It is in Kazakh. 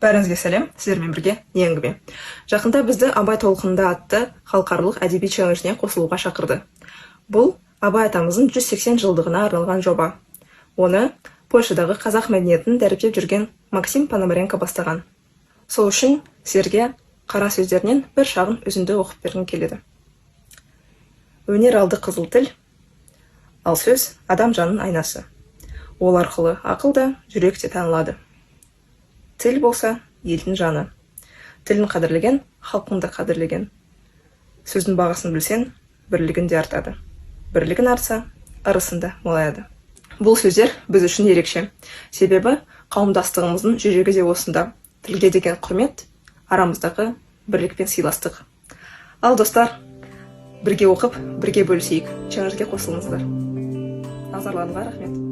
Бәріңізге сәлем, сіздермен бірге еңгіме. Жақында бізді Абай толқынында атты халықаралық әдеби челленджіне қосылуға шақырды. Бұл Абай атамыздың 180 жылдығына арналған жоба. Оны Польшадағы қазақ мәдениетін дәріптеп жүрген Максим Пономаренко бастаған. Сол үшін сіздерге қара сөздерінен бір шағын үзінді оқып бергім келеді. Өнер алды қызыл тіл, ал сөз адам жанының айнасы. Ол арқылы ақыл да, жүрек те танылады. Тіл болса, елдің жаны. Тілін қадірлеген, халқын да қадірлеген. Сөздің бағасын білсен, бірлігін де артады. Бірлігін артса, ырысында молаяды. Бұл сөздер біз үшін ерекше. Себебі қауымдастығымыздың жүрегі де осында. Тілге деген құрмет, арамыздағы бірлік пен сыйластық. Ал достар, бірге оқып, бірге бөлісейік. Челленджге қосылыңыздар. Назарларыңызға рахмет.